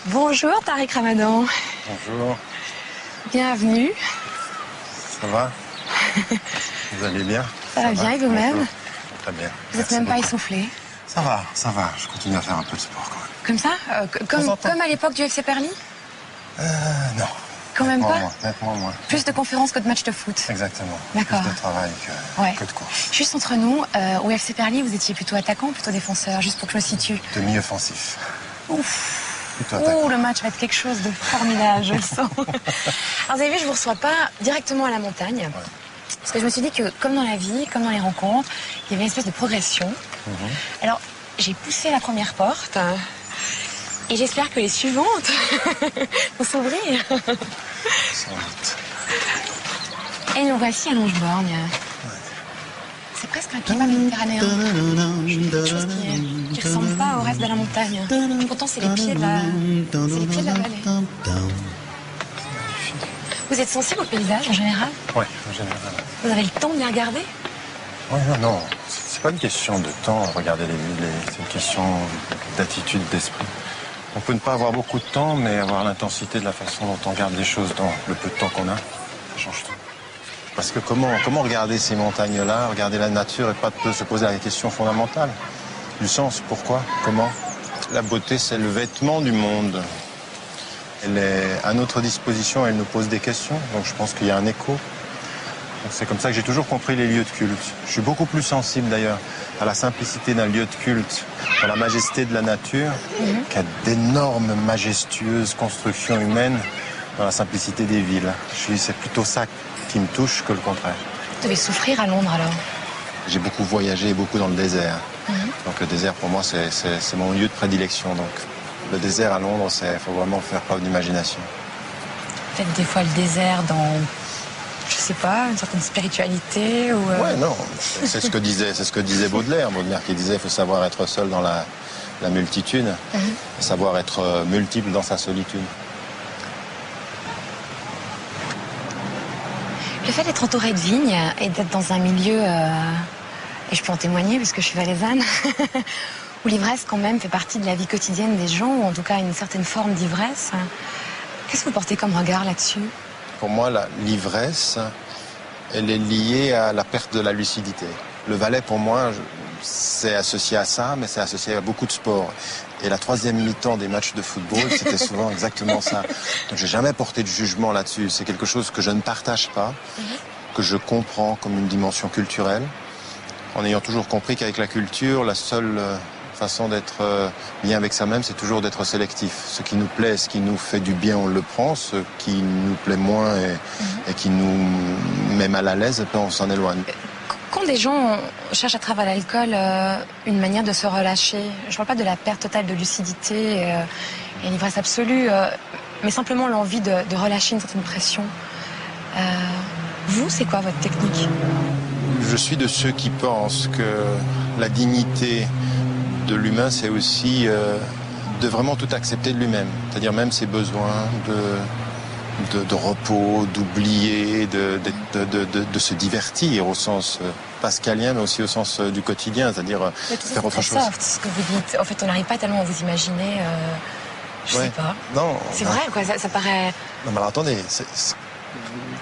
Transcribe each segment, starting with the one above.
Bonjour Tariq Ramadan. Bonjour. Bienvenue. Ça va? Vous allez bien? Ça va bien et vous-même? Bonjour. Très bien. Vous n'êtes même pas essoufflé? Ça va. Je continue à faire un peu de sport quand même. Comme ça? Comme à l'époque du FC Paris? Non. Quand même pas? Nettement moins. Plus de conférences que de matchs de foot? Exactement. D'accord. Plus de travail que de course. Juste entre nous, au FC Paris, vous étiez plutôt attaquant ou plutôt défenseur? Juste pour que je me situe. Demi-offensif. Ouf. Plutôt attaquant. Oh, le match va être quelque chose de formidable, je le sens. Alors vous avez vu, je vous reçois pas directement à la montagne. Ouais. Parce que je me suis dit que, comme dans la vie, comme dans les rencontres, il y avait une espèce de progression. Alors, j'ai poussé la première porte et j'espère que les suivantes vont s'ouvrir. Sans doute. Et nous voici à Longeborgne. C'est presque un climat méditerranéen. Quelque chose qui ne ressemble pas au reste de la montagne. Pourtant, c'est les pieds de la vallée. Vous êtes sensible au paysage en général? Oui, en général. Vous avez le temps de les regarder? Oui, non. C'est pas une question de temps, regarder c'est une question d'attitude, d'esprit. On peut ne pas avoir beaucoup de temps, mais avoir l'intensité de la façon dont on regarde les choses dans le peu de temps qu'on a, ça change tout. Parce que comment regarder ces montagnes-là, regarder la nature et pas se poser la question fondamentale du sens, pourquoi, comment? La beauté, c'est le vêtement du monde. Elle est à notre disposition, elle nous pose des questions, donc je pense qu'il y a un écho. C'est comme ça que j'ai toujours compris les lieux de culte. Je suis beaucoup plus sensible d'ailleurs à la simplicité d'un lieu de culte, à la majesté de la nature, qu'à d'énormes majestueuses constructions humaines dans la simplicité des villes. C'est plutôt ça qui me touche que le contraire. Vous devez souffrir à Londres alors? J'ai beaucoup voyagé et beaucoup dans le désert. Donc le désert pour moi c'est mon lieu de prédilection. Donc le désert à Londres, il faut vraiment faire preuve d'imagination. Peut-être des fois le désert dans, je sais pas, une certaine spiritualité ou... Ouais, non, c'est ce que disait Baudelaire. Baudelaire qui disait qu'il faut savoir être seul dans la multitude, savoir être multiple dans sa solitude. Le fait d'être entouré de vignes et d'être dans un milieu, et je peux en témoigner parce que je suis valaisanne, où l'ivresse quand même fait partie de la vie quotidienne des gens, ou en tout cas une certaine forme d'ivresse. Qu'est-ce que vous portez comme regard là-dessus? Pour moi, l'ivresse, elle est liée à la perte de la lucidité. Le Valais, pour moi, c'est associé à ça, mais c'est associé à beaucoup de sports. Et la troisième mi-temps des matchs de football, c'était souvent exactement ça. Donc j'ai jamais porté de jugement là-dessus. C'est quelque chose que je ne partage pas, que je comprends comme une dimension culturelle, en ayant toujours compris qu'avec la culture, la seule façon d'être bien avec soi-même, c'est toujours d'être sélectif. Ce qui nous plaît, ce qui nous fait du bien, on le prend. Ce qui nous plaît moins et qui nous met mal à l'aise, on s'en éloigne. Quand des gens cherchent à travers l'alcool une manière de se relâcher, je ne parle pas de la perte totale de lucidité et l'ivresse absolue, mais simplement l'envie de relâcher une certaine pression. Vous, c'est quoi votre technique? Je suis de ceux qui pensent que la dignité de l'humain, c'est aussi de vraiment tout accepter de lui-même. C'est-à-dire même ses besoins de repos, d'oublier, de se divertir au sens pascalien, mais aussi au sens du quotidien, c'est-à-dire faire autre chose. C'est soft, ce que vous dites. En fait, on n'arrive pas tellement à vous imaginer. Je sais pas. Non. C'est vrai, quoi. Ça paraît. Non, mais alors attendez.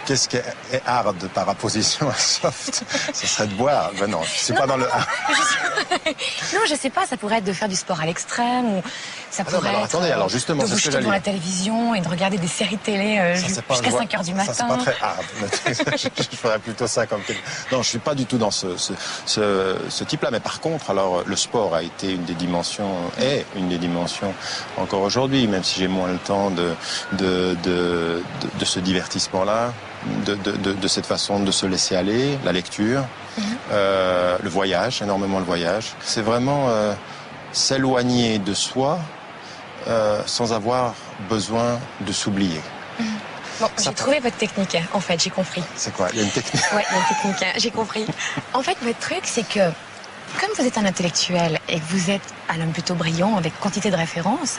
Qu'est-ce qui est hard par opposition à soft? Ce serait de boire. Ben non, je suis pas dans le hard. Non, je sais pas, ça pourrait être de faire du sport à l'extrême, ou ça pourrait être attendez, alors justement, de vous jeter devant la télévision et de regarder des séries télé jusqu'à 5 h du matin. Ça, c'est pas très hard. Je ferais plutôt ça comme... Non, je suis pas du tout dans ce type-là. Mais par contre, alors, le sport a été une des dimensions, est une des dimensions encore aujourd'hui, même si j'ai moins le temps de ce divertissement-là, de cette façon de se laisser aller, la lecture, le voyage, énormément le voyage. C'est vraiment s'éloigner de soi sans avoir besoin de s'oublier. Bon, j'ai trouvé votre technique, en fait, j'ai compris. C'est quoi? Il y a une technique? Oui, il y a une technique, j'ai compris. En fait, votre truc, c'est que, comme vous êtes un intellectuel et que vous êtes un homme plutôt brillant avec quantité de références,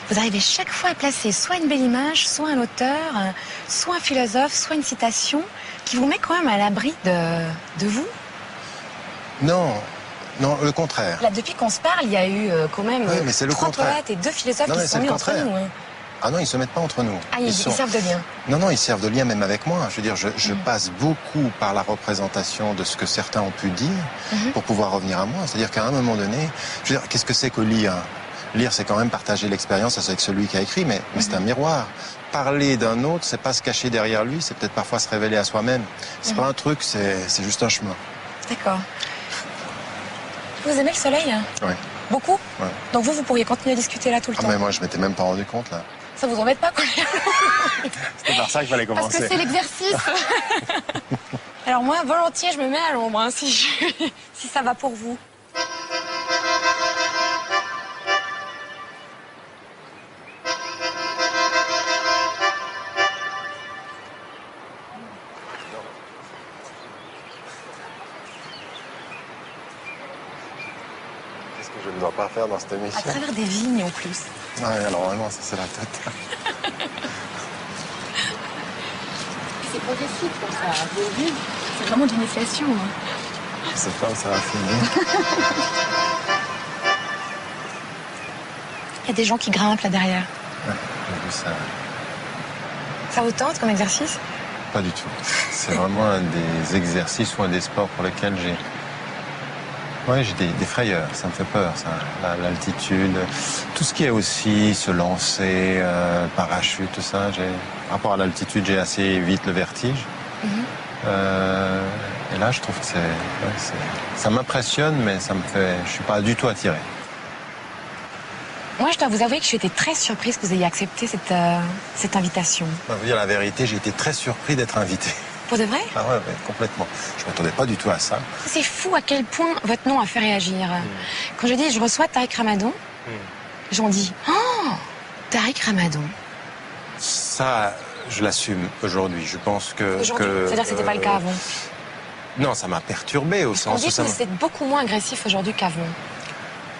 vous arrivez chaque fois à placer soit une belle image, soit un auteur, soit un philosophe, soit une citation qui vous met quand même à l'abri de vous. Non, Non, le contraire. Là, depuis qu'on se parle, il y a eu quand même Oui, mais c'est le 3 contraire. poètes et 2 philosophes Non, qui mais se c'est sont le mis entre contraire. nous. Hein. Ah non, ils se mettent pas entre nous. Ah, ils servent de lien. Non, ils servent de lien même avec moi. Je veux dire, je passe beaucoup par la représentation de ce que certains ont pu dire pour pouvoir revenir à moi. C'est-à-dire qu'à un moment donné, je veux dire, qu'est-ce que c'est que lire? Lire, c'est quand même partager l'expérience avec celui qui a écrit, mais c'est un miroir. Parler d'un autre, c'est pas se cacher derrière lui, c'est peut-être parfois se révéler à soi-même. C'est pas un truc, c'est juste un chemin. D'accord. Vous aimez le soleil? Oui. Beaucoup? Ouais. Donc vous pourriez continuer à discuter là tout le temps? Mais moi, je m'étais même pas rendu compte, là. Ça vous embête pas, quoi? C'était par ça qu'il fallait commencer. Parce que c'est l'exercice. Alors moi, volontiers, je me mets à l'ombre, hein, si ça va pour vous. Qu'est-ce que je ne dois pas faire dans cette émission? À travers des vignes, en plus. Ouais, alors vraiment, ça c'est la tête. C'est progressif, comme ça. Vous avez vu? C'est vraiment d'initiation. Hein. Je sais pas où ça va finir. Il y a des gens qui grimpent là derrière. Ouais, j'ai vu ça. Ça vous tente comme exercice? Pas du tout. C'est vraiment un des exercices ou un des sports pour lesquels j'ai des frayeurs. Ça me fait peur, ça. L'altitude, tout ce qui est aussi se lancer, parachute, tout ça. Par rapport à l'altitude, j'ai assez vite le vertige. Et là, je trouve que ça m'impressionne, mais je suis pas du tout attiré. Moi, je dois vous avouer que j'ai été très surprise que vous ayez accepté cette invitation. Je vais vous dire la vérité, j'ai été très surpris d'être invité. Pour de vrai? Ah ouais, complètement. Je ne m'attendais pas du tout à ça. C'est fou à quel point votre nom a fait réagir. Quand je dis je reçois Tariq Ramadan, les gens disent oh, Tariq Ramadan. Ça, je l'assume aujourd'hui. Je pense que... C'est-à-dire que c'était pas le cas avant? Non, ça m'a perturbé au sens où ça... On dit que c'est beaucoup moins agressif aujourd'hui qu'avant.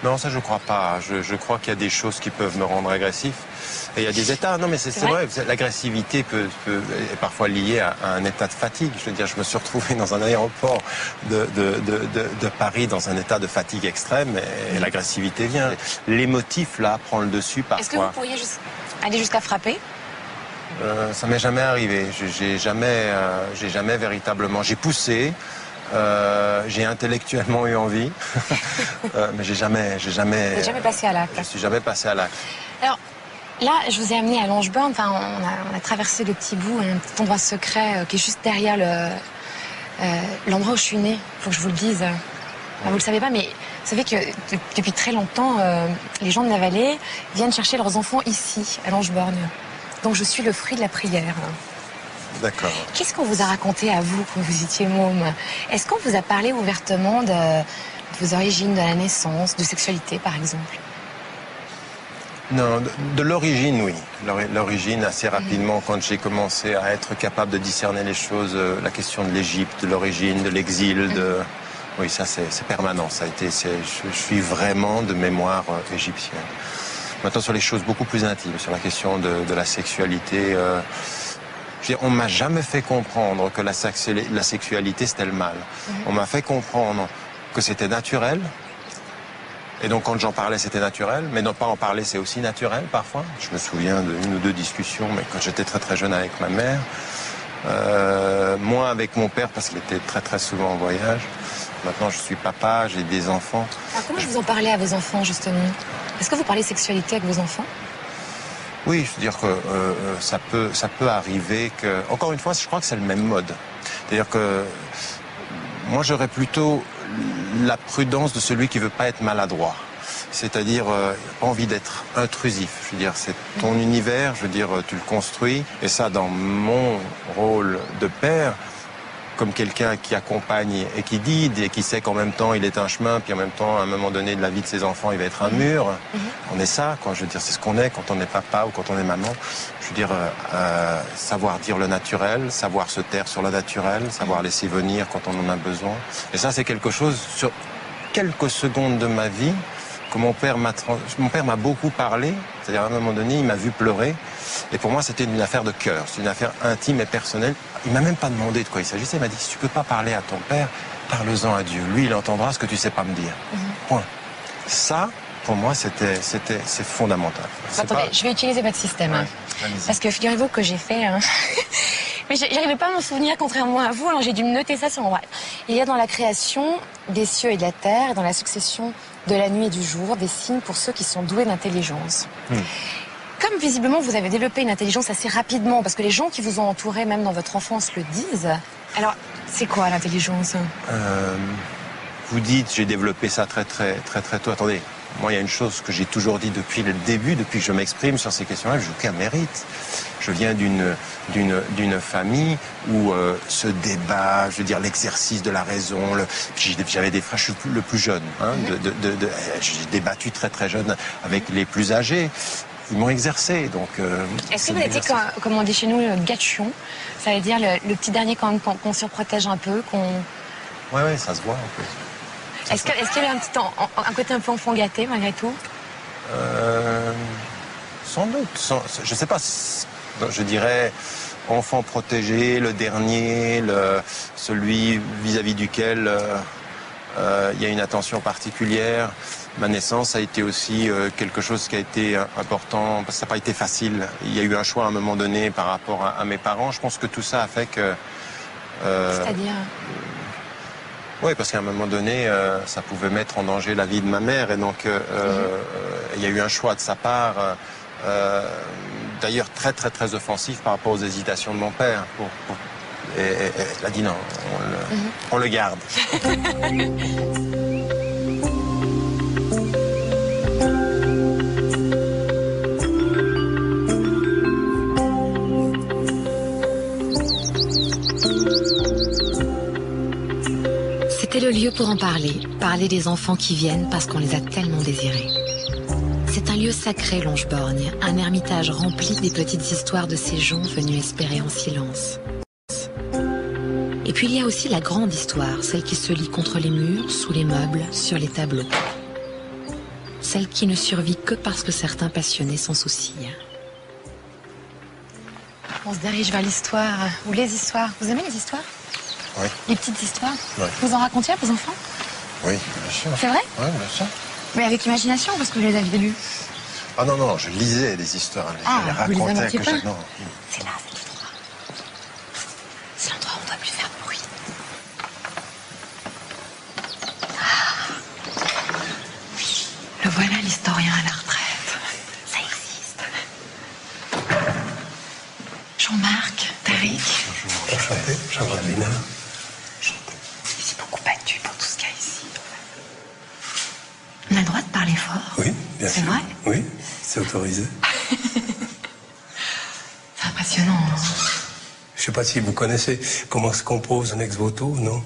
Non, ça je crois pas. Je crois qu'il y a des choses qui peuvent me rendre agressif. Et il y a des états. Non, mais c'est vrai. L'agressivité est parfois liée à un état de fatigue. Je veux dire, je me suis retrouvé dans un aéroport de Paris dans un état de fatigue extrême et l'agressivité vient. L'émotif, là, prend le dessus parfois. Est-ce que vous pourriez aller jusqu'à frapper? Ça m'est jamais arrivé. J'ai jamais véritablement... J'ai poussé. J'ai intellectuellement eu envie, mais j'ai jamais passé à l'acte. Je suis jamais passé à l'acte. Alors là, je vous ai amené à Langeborn. Enfin, on a traversé le petit bout, un petit endroit secret qui est juste derrière l'endroit où je suis née. Il faut que je vous le dise. Enfin, vous le savez pas, mais vous savez que depuis très longtemps, les gens de la vallée viennent chercher leurs enfants ici, à Langeborn. Donc je suis le fruit de la prière. D'accord. Qu'est-ce qu'on vous a raconté à vous quand vous étiez môme? Est-ce qu'on vous a parlé ouvertement de vos origines, de la naissance, de sexualité par exemple? Non, de l'origine, oui. L'origine, assez rapidement, quand j'ai commencé à être capable de discerner les choses, la question de l'Égypte, de l'origine, de l'exil, oui, ça c'est permanent. Ça a été, je suis vraiment de mémoire égyptienne. Maintenant, sur les choses beaucoup plus intimes, sur la question de la sexualité... on m'a jamais fait comprendre que la sexualité c'était le mal. On m'a fait comprendre que c'était naturel. Et donc quand j'en parlais c'était naturel, mais ne pas en parler c'est aussi naturel parfois. Je me souviens d'une ou deux discussions, mais quand j'étais très très jeune avec ma mère, moins avec mon père parce qu'il était très très souvent en voyage. Maintenant je suis papa, j'ai des enfants. Alors comment vous en parlez à vos enfants justement? Est-ce que vous parlez sexualité avec vos enfants? Oui, je veux dire que ça peut arriver que... Encore une fois, je crois que c'est le même mode. C'est-à-dire que moi, j'aurais plutôt la prudence de celui qui veut pas être maladroit. C'est-à-dire pas envie d'être intrusif. Je veux dire, c'est ton univers, je veux dire, tu le construis. Et ça, dans mon rôle de père, comme quelqu'un qui accompagne et qui guide et qui sait qu'en même temps il est un chemin, puis en même temps à un moment donné de la vie de ses enfants il va être un mur. On est ça, quoi. Je veux dire, c'est ce qu'on est quand on est papa ou quand on est maman. Je veux dire, savoir dire le naturel, savoir se taire sur le naturel, savoir laisser venir quand on en a besoin. Et ça, c'est quelque chose sur quelques secondes de ma vie que mon père m'a beaucoup parlé. C'est-à-dire, à un moment donné, il m'a vu pleurer. Et pour moi, c'était une affaire de cœur. C'est une affaire intime et personnelle. Il m'a même pas demandé de quoi il s'agissait. Il m'a dit, si tu peux pas parler à ton père, parle-en à Dieu. Lui, il entendra ce que tu sais pas me dire. Point. Ça, pour moi, c'est fondamental. Attendez, je vais utiliser votre système. Ouais, parce que figurez-vous que j'ai fait... Mais j'arrivais pas à m'en souvenir, contrairement à vous, alors j'ai dû me noter ça sur mon bras. Il y a dans la création des cieux et de la terre, et dans la succession de la nuit et du jour, des signes pour ceux qui sont doués d'intelligence. Comme visiblement vous avez développé une intelligence assez rapidement, parce que les gens qui vous ont entouré, même dans votre enfance, le disent. Alors, c'est quoi l'intelligence? Vous dites, j'ai développé ça très tôt. Attendez, moi, il y a une chose que j'ai toujours dit depuis le début, depuis que je m'exprime sur ces questions-là, je n'ai aucun mérite. Je viens d'une famille où ce débat, je veux dire, l'exercice de la raison, j'avais des frères, je suis le plus jeune. Hein, j'ai débattu très jeune avec les plus âgés. Ils m'ont exercé, donc... Est-ce que vous étiez, comme on dit chez nous, le gâchon? Ça veut dire le petit dernier qu'on surprotège un peu, qu'on... Oui, ça se voit un peu. Est-ce qu'il y avait un côté un peu enfant gâté, malgré tout? Sans doute. Je sais pas. Je dirais enfant protégé, le dernier, celui vis-à-vis duquel il y a une attention particulière. Ma naissance a été aussi quelque chose qui a été important, parce que ça n'a pas été facile. Il y a eu un choix à un moment donné par rapport à mes parents. Je pense que tout ça a fait que... C'est-à-dire? Oui, parce qu'à un moment donné, ça pouvait mettre en danger la vie de ma mère. Et donc, il y a eu un choix de sa part, d'ailleurs très offensif par rapport aux hésitations de mon père. Et elle a dit non, on le garde. C'était le lieu pour en parler des enfants qui viennent parce qu'on les a tellement désirés. C'est un lieu sacré, Longeborgne, un ermitage rempli des petites histoires de ces gens venus espérer en silence. Et puis il y a aussi la grande histoire, celle qui se lit contre les murs, sous les meubles, sur les tableaux. Celle qui ne survit que parce que certains passionnés s'en soucient. On se dirige vers l'histoire, ou les histoires. Vous aimez les histoires? Oui. Les petites histoires? Oui. Vous en racontiez à vos enfants? Oui, bien sûr. C'est vrai? Oui, bien sûr. Mais avec imagination, parce que vous les aviez lues. Ah non, je lisais des histoires. Ah, je les vous les racontais inventiez pas? Non. C'est là, c'est tout droit. C'est l'endroit où on doit plus faire de bruit. Le voilà, l'historien à la retraite. Ça existe. Jean-Marc, Tariq. Bonjour. Enchanté, Jean-Marc. Il s'est beaucoup battu pour tout ce qu'il y a ici. On a le droit de parler fort? Oui, bien sûr. C'est vrai? Oui, c'est autorisé. C'est impressionnant. Hein? Je ne sais pas si vous connaissez comment se compose un ex-voto, non?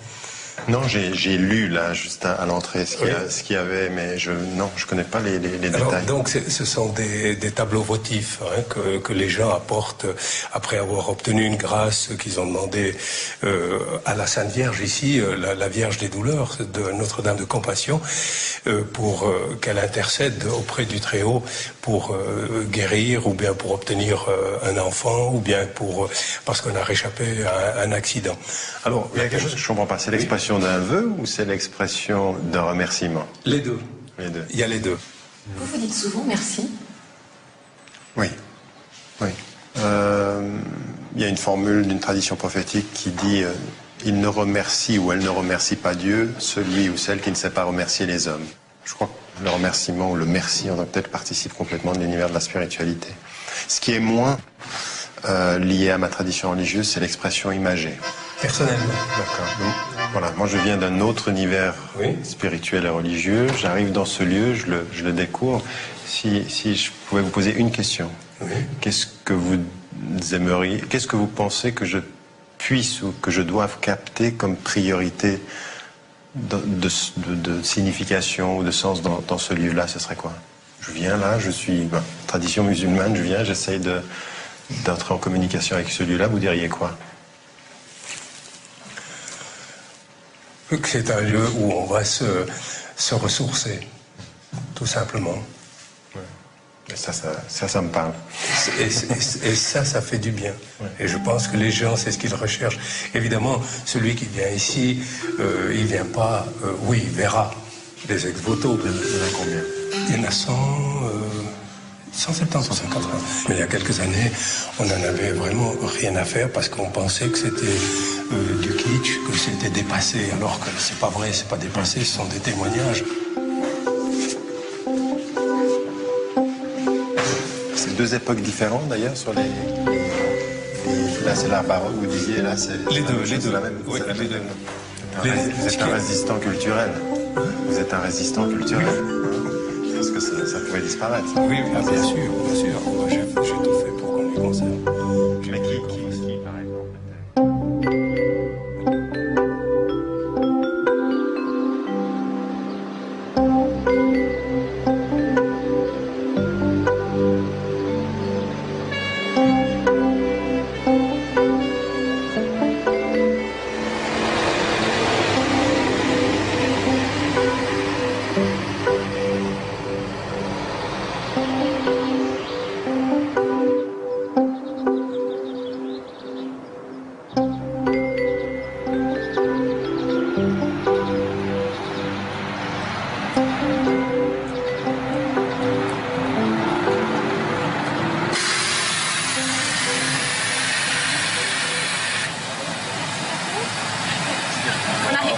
Non, j'ai lu là juste à l'entrée ce qu'il y avait, mais je connais pas les détails. Donc ce sont des tableaux votifs que les gens apportent après avoir obtenu une grâce qu'ils ont demandé à la Sainte Vierge ici, la Vierge des douleurs de Notre-Dame de Compassion, pour qu'elle intercède auprès du Très-Haut pour guérir ou bien pour obtenir un enfant ou bien parce qu'on a réchappé à un accident. Alors, il y a quelque chose que je comprends pas. C'est l'expression d'un vœu ou c'est l'expression d'un remerciement? Les deux. Les deux. Il y a les deux. Vous vous dites souvent merci? Oui. Il y a une formule d'une tradition prophétique qui dit il ne remercie ou elle ne remercie pas Dieu, celui ou celle qui ne sait pas remercier les hommes. Je crois que le remerciement ou le merci en tant que tel participe complètement de l'univers de la spiritualité. Ce qui est moins lié à ma tradition religieuse, c'est l'expression imagée. Personnellement. D'accord. Donc, voilà, moi je viens d'un autre univers spirituel et religieux. J'arrive dans ce lieu, je le découvre. Si je pouvais vous poser une question, qu'est-ce que vous aimeriez, qu'est-ce que vous pensez que je puisse ou que je doive capter comme priorité de signification ou de sens dans ce lieu-là? Ce serait quoi? Je viens là, je suis tradition musulmane, je viens, j'essaye d'entrer en communication avec ce lieu-là. Vous diriez quoi? Que c'est un lieu où on va se ressourcer, tout tout simplement. Et ça me parle. Et ça fait du bien. Et je pense que les gens, c'est ce qu'ils recherchent. Évidemment, celui qui vient ici, il vient pas... oui, il verra des ex-voto. Il y en a combien? Il y en a 170 ou 180. Mais il y a quelques années, on n'en avait vraiment rien à faire parce qu'on pensait que c'était du kitsch, que c'était dépassé. Alors que c'est pas vrai, c'est pas dépassé, ce sont des témoignages. C'est deux époques différentes d'ailleurs sur les... Là c'est l'art baroque, vous disiez, là c'est... Les deux. La même, Oui, la les deux. Vous êtes un résistant culturel. Vous êtes un résistant culturel. Parce que ça pouvait disparaître. Oui, bien sûr, bien sûr. Moi, j'ai tout fait pour qu'on les conserve. Mais qui, par exemple,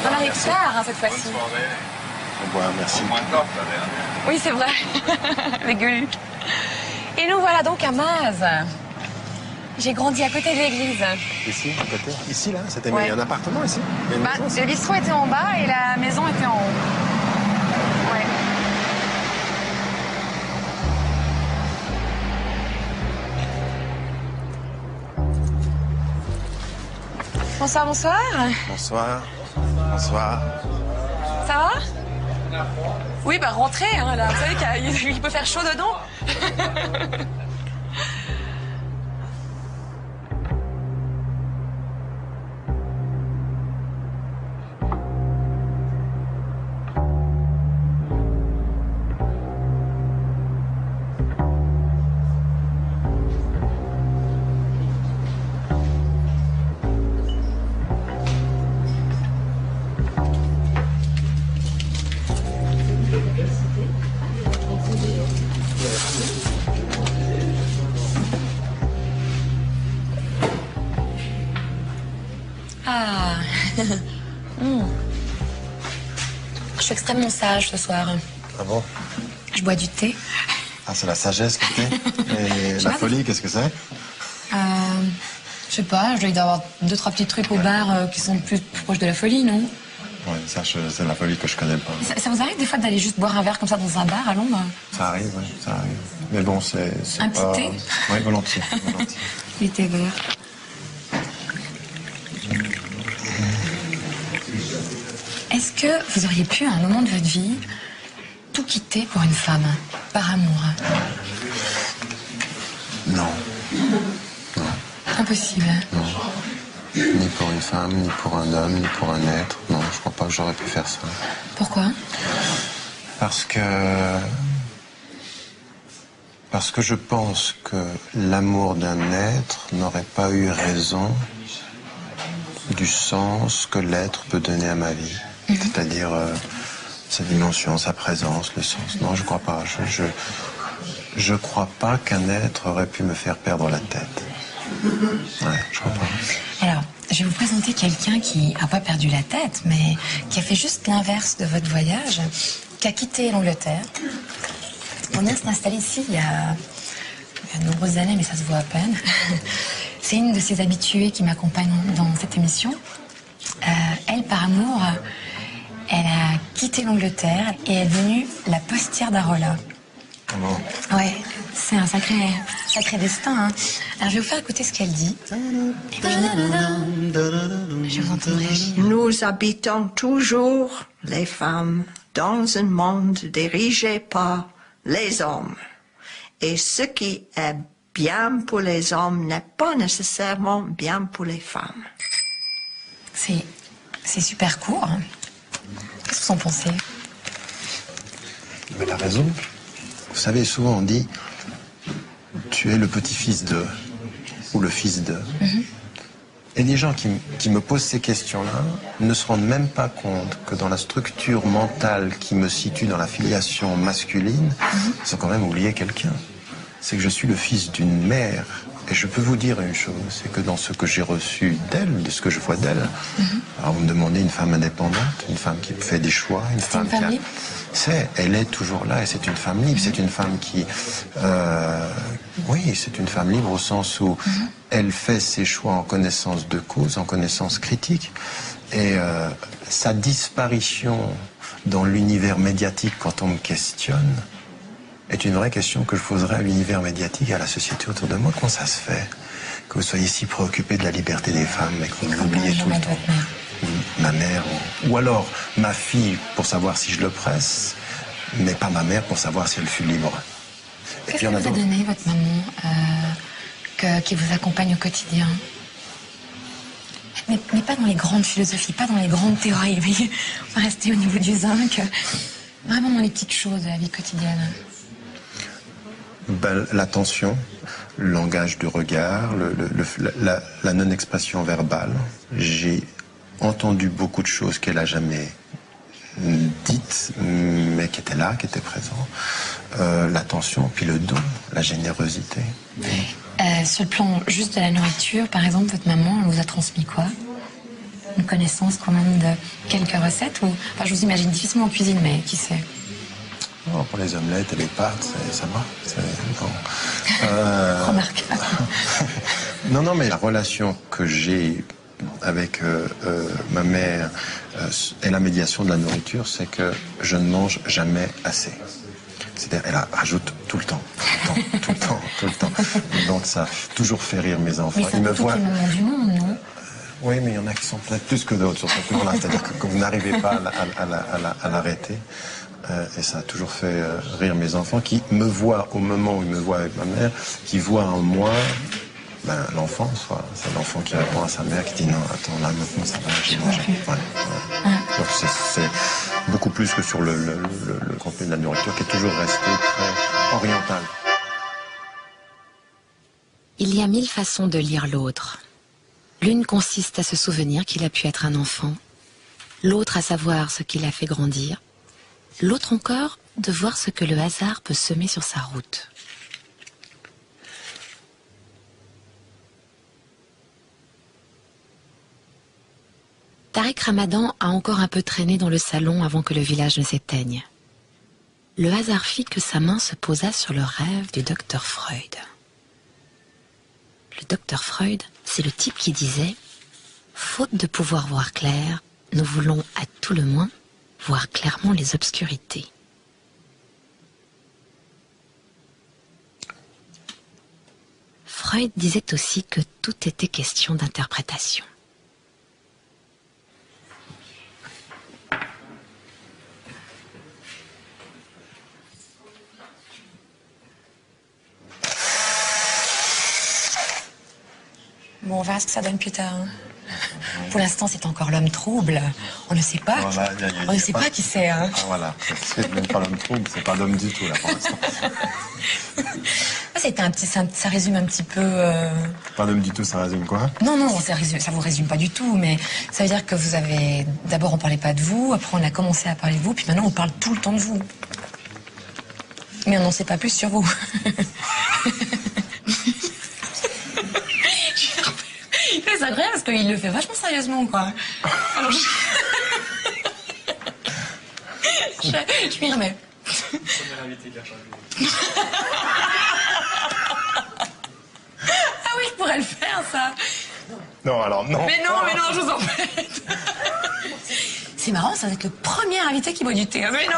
On arrive tard, hein, cette fois-ci. Au revoir, merci. Oui, c'est vrai. Les gueules. Et nous voilà donc à Maz. J'ai grandi à côté de l'église. Ici, à côté. Ici, là, c'était Ouais. un appartement ici. Il y a une maison, ici. Le bistrot était en bas et la maison était en haut. Ouais. Bonsoir, bonsoir. Bonsoir. Bonsoir. Ça va? Oui, bah rentrez, hein, là. Vous savez qu'il peut faire chaud dedans. Ah. Je suis extrêmement sage ce soir. Ah bon? Je bois du thé. Ah, c'est la sagesse que t'es. Et la folie, qu'est-ce que c'est? Je sais pas, je dois y avoir 2-3 petits trucs au bar qui sont plus proches de la folie, non? Ouais, ça, c'est la folie que je connais pas. Ça vous arrive des fois d'aller juste boire un verre comme ça dans un bar à Londres? Ça arrive, oui, ça arrive. Mais bon, c'est Un pas... petit thé? Oui, volontiers, volontiers. Les thés verts. Est-ce que vous auriez pu, à un moment de votre vie, tout quitter pour une femme, par amour? Non. Impossible. Non. Ni pour une femme, ni pour un homme, ni pour un être. Non, je crois pas que j'aurais pu faire ça. Pourquoi? Parce que je pense que l'amour d'un être n'aurait pas eu raison du sens que l'être peut donner à ma vie. C'est-à-dire sa dimension, sa présence, le sens. Non, je crois pas. Je crois pas qu'un être aurait pu me faire perdre la tête. Ouais, je crois pas. Alors, je vais vous présenter quelqu'un qui n'a pas perdu la tête, mais qui a fait juste l'inverse de votre voyage, qui a quitté l'Angleterre. On vient de s'installer ici il y a de nombreuses années, mais ça se voit à peine. C'est une de ses habituées qui m'accompagne dans cette émission. Elle, par amour, elle a quitté l'Angleterre et est devenue la postière d'Arola. Comment? Ouais, c'est un sacré destin. Hein. Alors, je vais vous faire écouter ce qu'elle dit. Et puis, je vous entendrai réagir. Nous habitons toujours, les femmes, dans un monde dirigé par les hommes. Et ce qui est bien pour les hommes n'est pas nécessairement bien pour les femmes. C'est super court. Qu'est-ce que vous en pensez? Mais elle a raison. Vous savez, souvent on dit, tu es le petit-fils de, ou le fils de. Et les gens qui me posent ces questions-là ne se rendent même pas compte que dans la structure mentale qui me situe dans la filiation masculine, ils ont quand même oublié quelqu'un. C'est que je suis le fils d'une mère. Et je peux vous dire une chose, c'est que dans ce que j'ai reçu d'elle, de ce que je vois d'elle, alors vous me demandez une femme indépendante, une femme qui fait des choix, une femme qui a... libre. Elle est toujours là et c'est une femme libre. C'est une femme qui... oui, c'est une femme libre au sens où elle fait ses choix en connaissance de cause, en connaissance critique. Et sa disparition dans l'univers médiatique quand on me questionne est une vraie question que je poserai à l'univers médiatique et à la société autour de moi. Comment ça se fait que vous soyez si préoccupé de la liberté des femmes et que vous l'oubliez tout le temps? Ma mère, ou alors ma fille pour savoir si je le presse, mais pas ma mère pour savoir si elle fut libre. Qu'est-ce que vous a donné votre maman qui vous accompagne au quotidien? Mais pas dans les grandes philosophies, pas dans les grandes théories. Mais on va rester au niveau du zinc. Vraiment dans les petites choses de la vie quotidienne. Ben, l'attention, le langage du regard, la non-expression verbale. J'ai entendu beaucoup de choses qu'elle n'a jamais dites, mais qui étaient là, qui étaient présentes. L'attention, puis le don, la générosité. Sur le plan juste de la nourriture, par exemple, votre maman, elle vous a transmis quoi? Une connaissance quand même de quelques recettes ou... Enfin, je vous imagine difficilement en cuisine, mais qui sait? Oh, pour les omelettes et les pâtes, ça va. Remarquable. Non, mais la relation que j'ai avec ma mère et la médiation de la nourriture, c'est que je ne mange jamais assez. C'est-à-dire, elle rajoute tout le temps. Donc ça a toujours fait rire mes enfants. Mais ça fait tous les moments du monde, non? Oui, mais il y en a qui sont peut-être plus que d'autres sur ce plan-là. C'est-à-dire que vous n'arrivez pas à l'arrêter. Et ça a toujours fait rire mes enfants qui me voient au moment où ils me voient avec ma mère, qui voient en moi l'enfance. Voilà. C'est l'enfant qui répond à sa mère, qui dit non, attends, là maintenant ça va, j'ai mangé. Ouais. Donc c'est beaucoup plus que sur le contenu de la nourriture, qui est toujours resté très oriental. Il y a 1000 façons de lire l'autre. L'une consiste à se souvenir qu'il a pu être un enfant, l'autre à savoir ce qui l'a fait grandir, l'autre encore de voir ce que le hasard peut semer sur sa route. Tariq Ramadan a encore un peu traîné dans le salon avant que le village ne s'éteigne. Le hasard fit que sa main se posa sur le rêve du docteur Freud. Le docteur Freud, c'est le type qui disait « Faute de pouvoir voir clair, nous voulons à tout le moins voir clairement les obscurités. » Freud disait aussi que tout était question d'interprétation. Bon, on verra ce que ça donne plus tard. Hein. Pour l'instant, c'est encore l'homme trouble. On ne sait pas. Voilà, on ne sait pas qui c'est. Hein. Ah, voilà, c'est même pas l'homme trouble, c'est pas l'homme du tout là pour l'instant. Ça résume un petit peu. Pas l'homme du tout, ça résume quoi? Non, ça vous résume pas du tout, mais ça veut dire que vous avez. D'abord, on parlait pas de vous, après, on a commencé à parler de vous, puis maintenant, on parle tout le temps de vous. Mais on n'en sait pas plus sur vous. C'est agréable parce qu'il le fait vachement sérieusement, quoi. Alors, je m'y remets. Première invitée qui a changé. Ah oui, je pourrais le faire, ça. Non, alors non. Mais non, je vous en prie. C'est marrant, ça va être le premier invité qui boit du thé. Mais non.